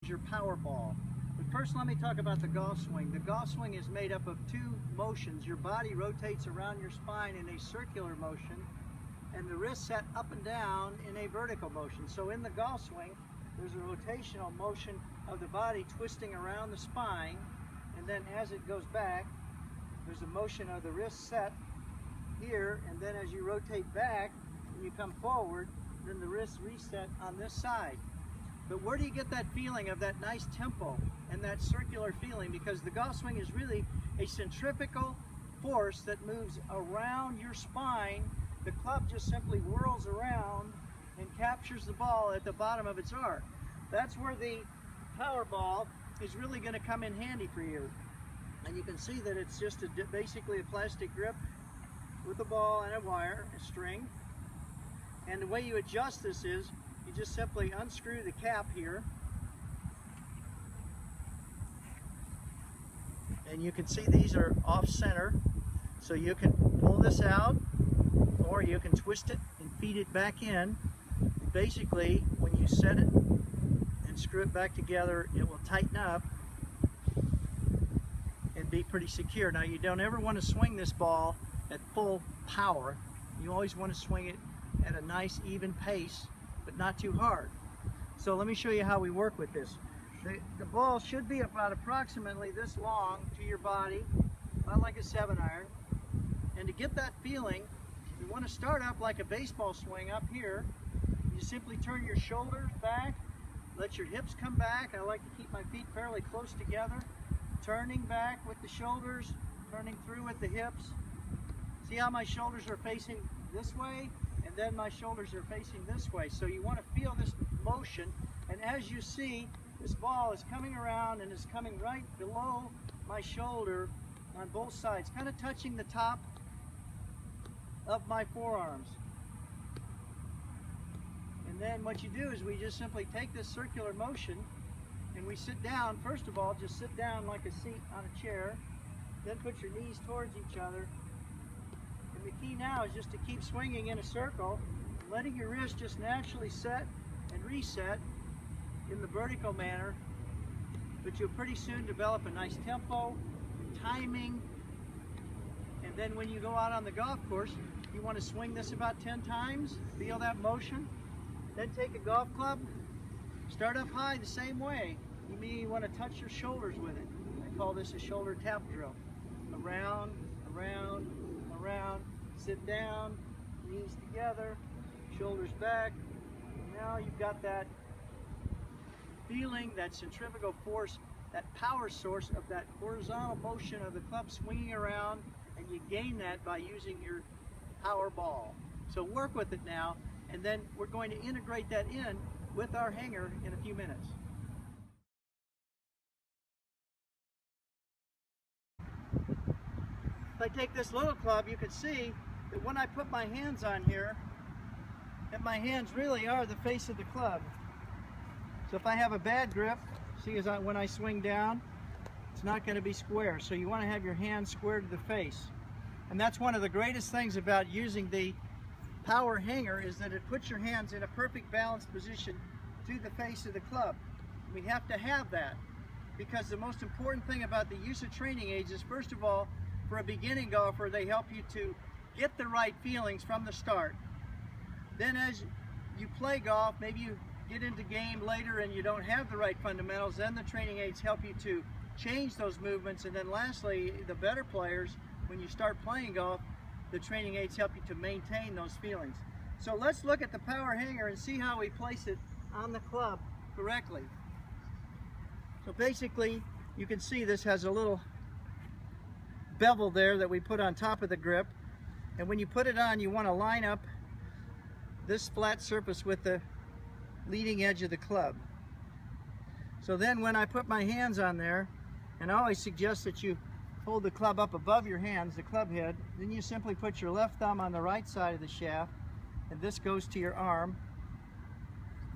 your power ball. But first let me talk about the golf swing. The golf swing is made up of two motions. Your body rotates around your spine in a circular motion, and the wrist set up and down in a vertical motion. So in the golf swing, there's a rotational motion of the body twisting around the spine, and then as it goes back, there's a motion of the wrist set here, and then as you rotate back and you come forward, then the wrist reset on this side. But where do you get that feeling of that nice tempo and that circular feeling? Because the golf swing is really a centrifugal force that moves around your spine. The club just simply whirls around and captures the ball at the bottom of its arc. That's where the power ball is really going to come in handy for you. And you can see that it's just basically a plastic grip with a ball and a wire, a string. And the way you adjust this is you just simply unscrew the cap here. And you can see these are off center. So you can pull this out, or you can twist it and feed it back in. Basically, when you set it and screw it back together, it will tighten up and be pretty secure. Now, you don't ever want to swing this ball at full power. You always want to swing it at a nice even pace, but not too hard. So let me show you how we work with this. The ball should be about approximately this long to your body, about like a 7-iron. And to get that feeling, you want to start up like a baseball swing up here. You simply turn your shoulders back, let your hips come back. I like to keep my feet fairly close together, turning back with the shoulders, turning through with the hips. See how my shoulders are facing this way, and then my shoulders are facing this way. So you want to feel this motion, and as you see, this ball is coming around and is coming right below my shoulder on both sides, kind of touching the top of my forearms. And then what you do is we just simply take this circular motion and we sit down. First of all, just sit down like a seat on a chair, then put your knees towards each other. And the key now is just to keep swinging in a circle, letting your wrist just naturally set and reset in the vertical manner, but you'll pretty soon develop a nice tempo, timing, and then when you go out on the golf course, you want to swing this about 10 times, feel that motion, then take a golf club, start up high the same way. You may want to touch your shoulders with it. I call this a shoulder tap drill. Around, around, around, sit down, knees together, shoulders back. Now you've got that feeling, that centrifugal force, that power source of that horizontal motion of the club swinging around, and you gain that by using your power ball. So work with it now, and then we're going to integrate that in with our hanger in a few minutes. If I take this little club, you can see that when I put my hands on here, that my hands really are the face of the club. So if I have a bad grip, see when I swing down, it's not going to be square. So you want to have your hands square to the face. And that's one of the greatest things about using the power hanger, is that it puts your hands in a perfect balanced position to the face of the club. We have to have that, because the most important thing about the use of training aids is, first of all, for a beginning golfer, they help you to get the right feelings from the start. Then as you play golf, maybe you get into game later and you don't have the right fundamentals, then the training aids help you to change those movements. And then lastly, the better players, when you start playing golf, the training aids help you to maintain those feelings. So let's look at the power hanger and see how we place it on the club correctly. So basically, you can see this has a little bevel there that we put on top of the grip. And when you put it on, you want to line up this flat surface with the leading edge of the club. So then when I put my hands on there, and I always suggest that you hold the club up above your hands, the club head, then you simply put your left thumb on the right side of the shaft, and this goes to your arm.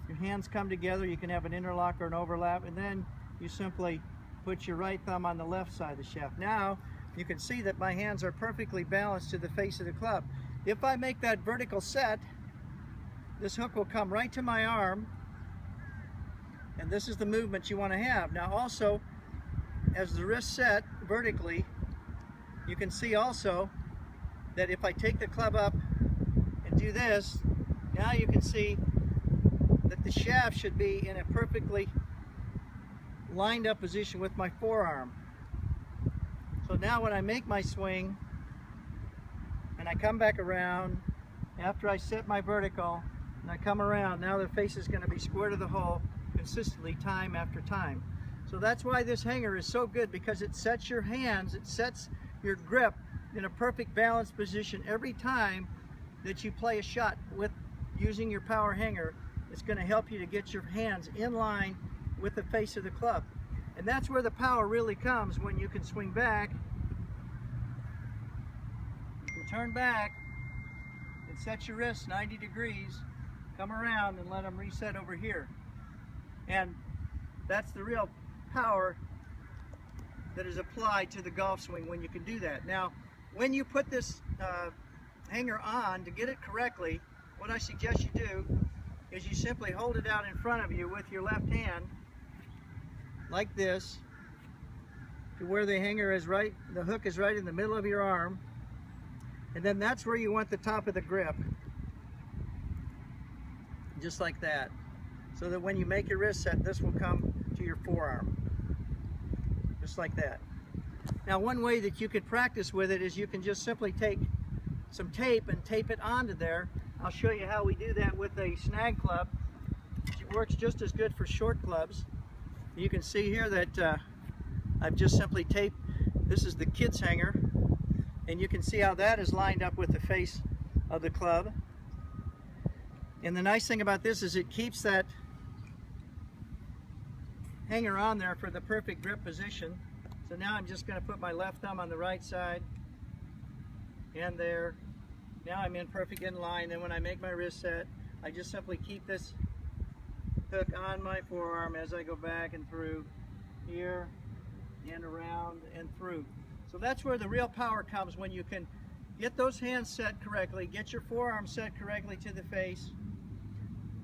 Your hands come together, you can have an interlock or an overlap, and then you simply put your right thumb on the left side of the shaft. Now you can see that my hands are perfectly balanced to the face of the club. If I make that vertical set, this hook will come right to my arm, And this is the movement you want to have. Now also, as the wrist set vertically, you can see also that if I take the club up and do this, now you can see that the shaft should be in a perfectly lined up position with my forearm. So now when I make my swing and I come back around, after I set my vertical and I come around, now the face is going to be square to the hole consistently time after time. So that's why this hanger is so good, because it sets your hands, it sets your grip in a perfect balanced position every time that you play a shot with using your power hanger. It's going to help you to get your hands in line with the face of the club. And that's where the power really comes, when you can swing back, you can turn back and set your wrists 90 degrees, come around and let them reset over here. And that's the real power that is applied to the golf swing when you can do that. Now, when you put this hanger on, to get it correctly, what I suggest you do is you simply hold it out in front of you with your left hand, like this, to where the hanger is right, the hook is right in the middle of your arm, and then that's where you want the top of the grip, just like that, so that when you make your wrist set, this will come to your forearm, just like that. Now, one way that you could practice with it is you can just simply take some tape and tape it onto there. I'll show you how we do that with a snag club. It works just as good for short clubs. You can see here that I've just simply taped, this is the kid's hanger, and you can see how that is lined up with the face of the club. And the nice thing about this is it keeps that hanger on there for the perfect grip position. So now I'm just going to put my left thumb on the right side, and there. Now I'm in perfect in line. Then when I make my wrist set, I just simply keep this hook on my forearm as I go back and through here and around and through. So that's where the real power comes, when you can get those hands set correctly, get your forearm set correctly to the face,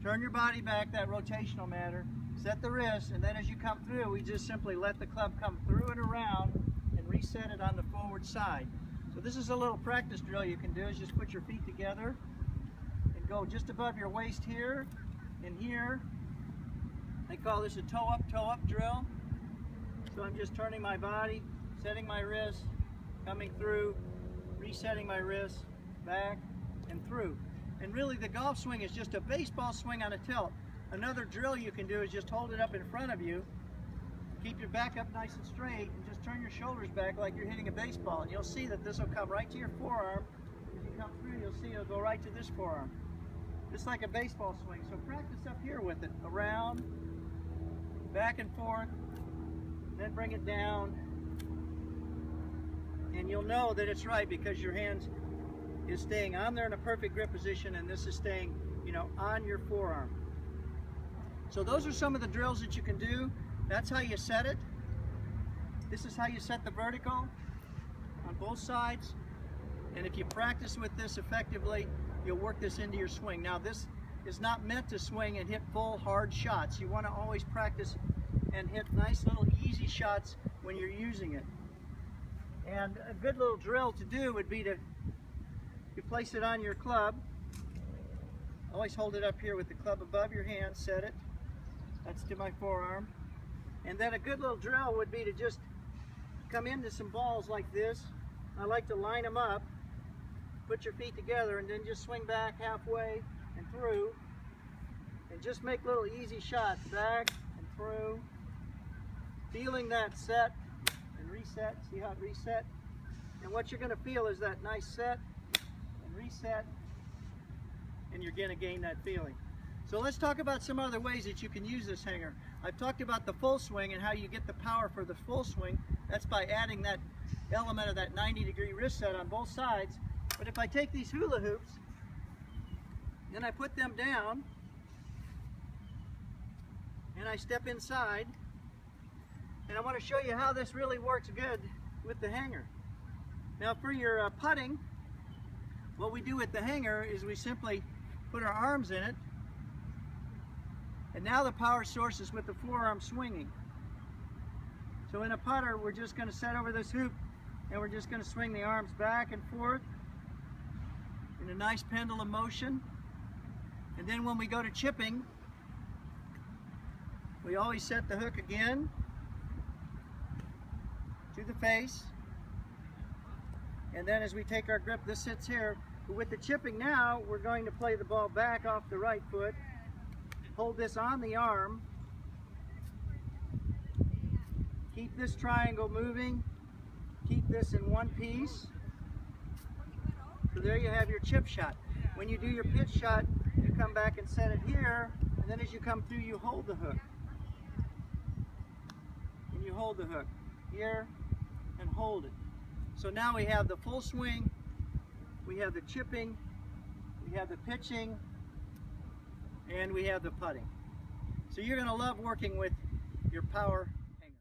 turn your body back, that rotational manner, set the wrist, and then as you come through, we just simply let the club come through and around and reset it on the forward side. So this is a little practice drill you can do, is just put your feet together and go just above your waist here and here. They call this a toe up drill. So I'm just turning my body, setting my wrist, coming through, resetting my wrist, back and through. And really the golf swing is just a baseball swing on a tilt. Another drill you can do is just hold it up in front of you, keep your back up nice and straight, and just turn your shoulders back like you're hitting a baseball. And you'll see that this will come right to your forearm. As you come through, you'll see it'll go right to this forearm. Just like a baseball swing. So practice up here with it. Around, back and forth, then bring it down. And you'll know that it's right because your hands is staying on there in a perfect grip position, and this is staying, you know, on your forearm. So those are some of the drills that you can do. That's how you set it. This is how you set the vertical on both sides. And if you practice with this effectively, you'll work this into your swing. Now this is not meant to swing and hit full hard shots. You want to always practice and hit nice little easy shots when you're using it. And a good little drill to do would be to you place it on your club. Always hold it up here with the club above your hand, set it. That's to my forearm. And then a good little drill would be to just come into some balls like this. I like to line them up, put your feet together, and then just swing back halfway and through. And just make little easy shots back and through. Feeling that set and reset. See how it reset? And what you're going to feel is that nice set and reset, and you're going to gain that feeling. So let's talk about some other ways that you can use this hanger. I've talked about the full swing and how you get the power for the full swing. That's by adding that element of that 90-degree wrist set on both sides. But if I take these hula hoops and I put them down and I step inside, and I want to show you how this really works good with the hanger. Now for your putting, what we do with the hanger is we simply put our arms in it And now the power source is with the forearm swinging. So in a putter, we're just going to set over this hoop and we're just going to swing the arms back and forth in a nice pendulum motion. And then when we go to chipping, we always set the hook again to the face. And then as we take our grip, this sits here. With the chipping now, we're going to play the ball back off the right foot, hold this on the arm, keep this triangle moving, keep this in one piece. So there you have your chip shot. When you do your pitch shot, you come back and set it here, and then as you come through, you hold the hook. And you hold the hook here and hold it. So now we have the full swing, we have the chipping, we have the pitching, and we have the putting. So you're going to love working with your power hanger.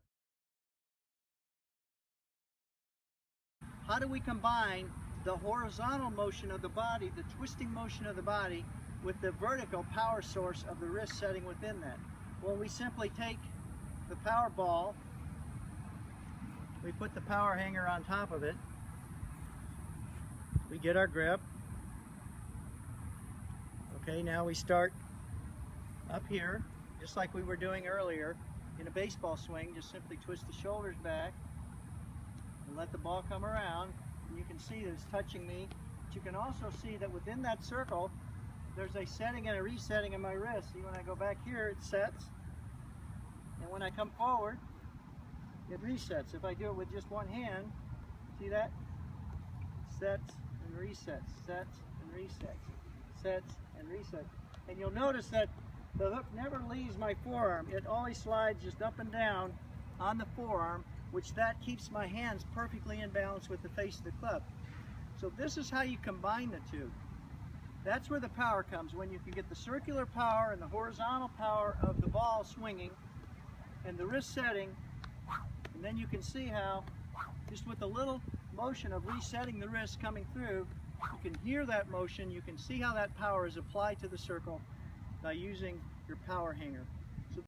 How do we combine the horizontal motion of the body, the twisting motion of the body, with the vertical power source of the wrist setting within that? Well, we simply take the power ball, we put the power hanger on top of it, we get our grip. Okay, now we start up here, just like we were doing earlier in a baseball swing. Just simply twist the shoulders back and let the ball come around. And you can see that it's touching me, but you can also see that within that circle, there's a setting and a resetting of my wrist. See, when I go back here, it sets, and when I come forward, it resets. If I do it with just one hand, see that? Sets and resets, sets and resets, sets and resets. And you'll notice that the hook never leaves my forearm. It always slides just up and down on the forearm, which that keeps my hands perfectly in balance with the face of the club. So this is how you combine the two. That's where the power comes, when you can get the circular power and the horizontal power of the ball swinging and the wrist setting. And then you can see how, just with a little motion of resetting the wrist coming through, you can hear that motion, you can see how that power is applied to the circle by using your power hanger.